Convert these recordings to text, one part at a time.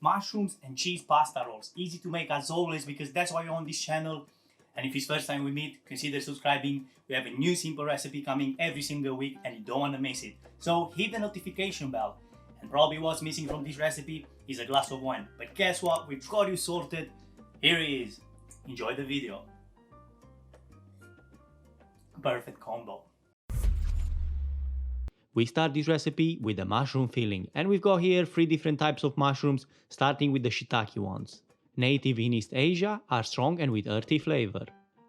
mushrooms and cheese pasta rolls. Easy to make as always because that's why you're on this channel. And if it's first time we meet, consider subscribing. We have a new simple recipe coming every single week and you don't want to miss it. So hit the notification bell. And probably what's missing from this recipe is a glass of wine. But guess what? We've got you sorted. Here it is. Enjoy the video. Perfect combo. We start this recipe with a mushroom filling, and we've got here 3 different types of mushrooms, starting with the shiitake ones. Native in East Asia, are strong and with earthy flavor.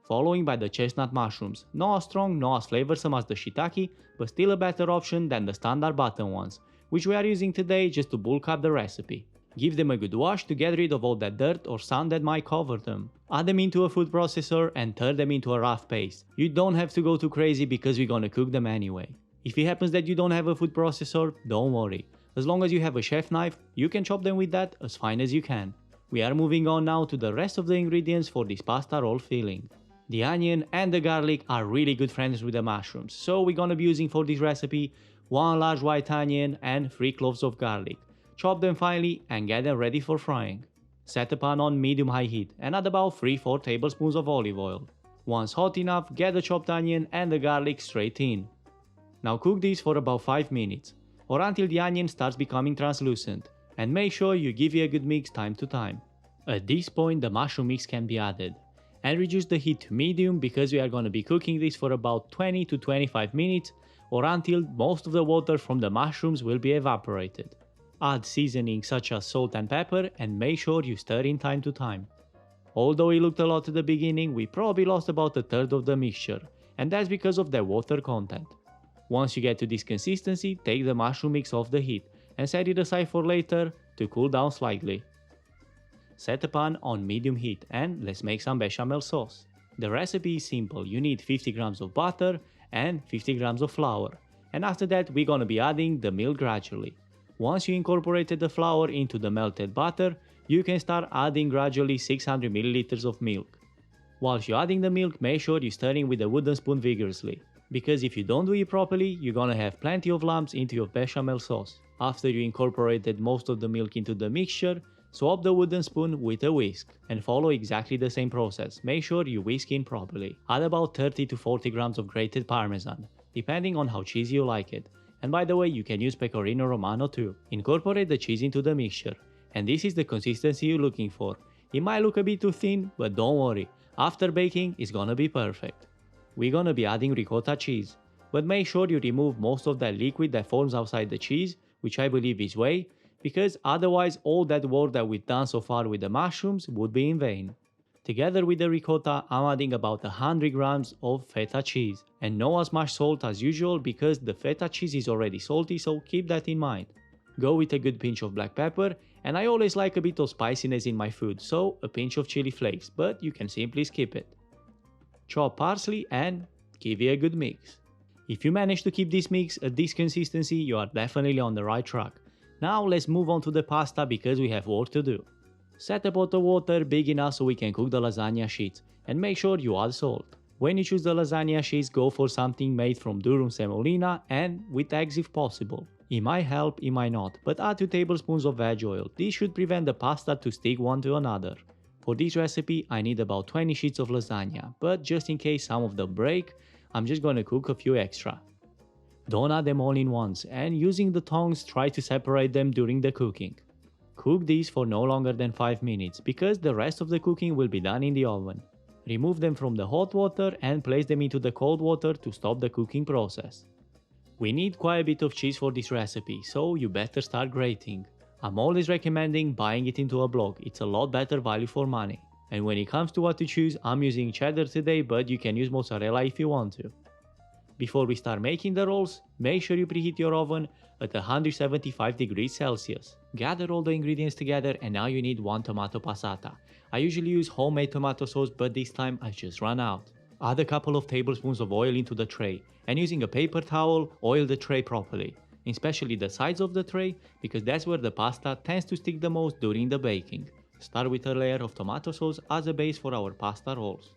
Following by the chestnut mushrooms, not as strong, not as flavorsome as the shiitake, but still a better option than the standard button ones, which we are using today just to bulk up the recipe. Give them a good wash to get rid of all that dirt or sand that might cover them. Add them into a food processor and turn them into a rough paste. You don't have to go too crazy because we're gonna cook them anyway. If it happens that you don't have a food processor, don't worry. As long as you have a chef knife, you can chop them with that as fine as you can. We are moving on now to the rest of the ingredients for this pasta roll filling. The onion and the garlic are really good friends with the mushrooms, so we're gonna be using for this recipe 1 large white onion and 3 cloves of garlic. Chop them finely and get them ready for frying. Set a pan on medium-high heat and add about 3-4 tablespoons of olive oil. Once hot enough, get the chopped onion and the garlic straight in. Now cook this for about 5 minutes, or until the onion starts becoming translucent, and make sure you give it a good mix time to time. At this point the mushroom mix can be added, and reduce the heat to medium because we are going to be cooking this for about 20 to 25 minutes, or until most of the water from the mushrooms will be evaporated. Add seasoning such as salt and pepper and make sure you stir in time to time. Although it looked a lot at the beginning, we probably lost about a third of the mixture, and that's because of the water content. Once you get to this consistency, take the mushroom mix off the heat and set it aside for later to cool down slightly. Set a pan on medium heat and let's make some bechamel sauce. The recipe is simple. You need 50 grams of butter and 50 grams of flour, and after that we're gonna be adding the milk gradually. Once you incorporated the flour into the melted butter, you can start adding gradually 600 ml of milk. Whilst you're adding the milk, make sure you're stirring with a wooden spoon vigorously, because if you don't do it properly, you're gonna have plenty of lumps into your bechamel sauce. After you incorporated most of the milk into the mixture, swap the wooden spoon with a whisk and follow exactly the same process. Make sure you whisk in properly. Add about 30 to 40 grams of grated parmesan, depending on how cheesy you like it. And by the way, you can use pecorino romano too. Incorporate the cheese into the mixture, and this is the consistency you're looking for. It might look a bit too thin, but don't worry, after baking it's gonna be perfect. We're gonna be adding ricotta cheese, but make sure you remove most of that liquid that forms outside the cheese, which I believe is whey, because otherwise all that work that we've done so far with the mushrooms would be in vain. Together with the ricotta, I'm adding about 100 grams of feta cheese, and not as much salt as usual because the feta cheese is already salty, so keep that in mind. Go with a good pinch of black pepper, and I always like a bit of spiciness in my food, so a pinch of chili flakes, but you can simply skip it. Chop parsley and give it a good mix. If you manage to keep this mix at this consistency, you are definitely on the right track. Now let's move on to the pasta because we have work to do. Set a pot of water big enough so we can cook the lasagna sheets, and make sure you add salt. When you choose the lasagna sheets, go for something made from durum semolina and with eggs if possible. It might help, it might not, but add 2 tablespoons of veg oil. This should prevent the pasta to stick one to another. For this recipe I need about 20 sheets of lasagna, but just in case some of them break, I'm just gonna cook a few extra. Don't add them all in once, and using the tongs try to separate them during the cooking. Cook these for no longer than 5 minutes, because the rest of the cooking will be done in the oven. Remove them from the hot water and place them into the cold water to stop the cooking process. We need quite a bit of cheese for this recipe, so you better start grating. I'm always recommending buying it into a block, it's a lot better value for money. And when it comes to what to choose, I'm using cheddar today, but you can use mozzarella if you want to. Before we start making the rolls, make sure you preheat your oven at 175 degrees Celsius. Gather all the ingredients together and now you need 1 tomato passata. I usually use homemade tomato sauce, but this time I just ran out. Add a couple of tablespoons of oil into the tray, and using a paper towel, oil the tray properly, especially the sides of the tray, because that's where the pasta tends to stick the most during the baking. Start with a layer of tomato sauce as a base for our pasta rolls.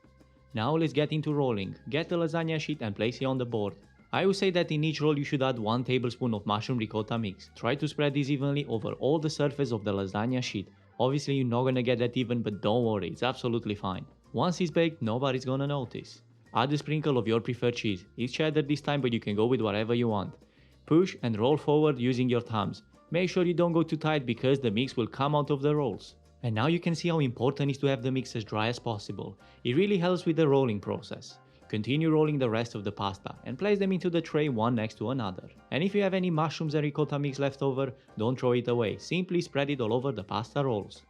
Now let's get into rolling. Get the lasagna sheet and place it on the board. I would say that in each roll you should add 1 tablespoon of mushroom ricotta mix. Try to spread this evenly over all the surface of the lasagna sheet. Obviously you're not gonna get that even, but don't worry, it's absolutely fine. Once it's baked, nobody's gonna notice. Add a sprinkle of your preferred cheese. It's cheddar this time, but you can go with whatever you want. Push and roll forward using your thumbs. Make sure you don't go too tight because the mix will come out of the rolls. And now you can see how important it is to have the mix as dry as possible. It really helps with the rolling process. Continue rolling the rest of the pasta and place them into the tray one next to another. And if you have any mushrooms and ricotta mix left over, don't throw it away, simply spread it all over the pasta rolls.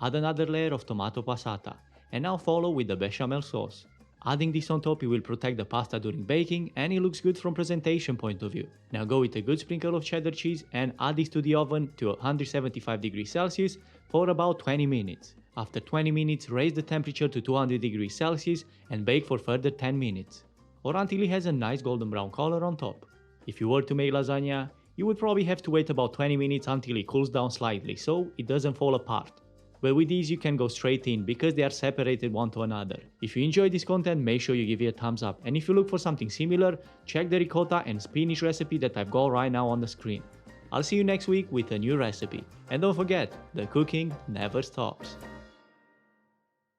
Add another layer of tomato passata, and now follow with the bechamel sauce. Adding this on top, it will protect the pasta during baking and it looks good from presentation point of view. Now go with a good sprinkle of cheddar cheese and add this to the oven to 175 degrees Celsius for about 20 minutes. After 20 minutes, raise the temperature to 200 degrees Celsius and bake for further 10 minutes, or until it has a nice golden brown color on top. If you were to make lasagna, you would probably have to wait about 20 minutes until it cools down slightly so it doesn't fall apart. But with these you can go straight in because they are separated one to another. If you enjoyed this content, make sure you give it a thumbs up, and if you look for something similar, check the ricotta and spinach recipe that I've got right now on the screen. I'll see you next week with a new recipe, and don't forget, the cooking never stops.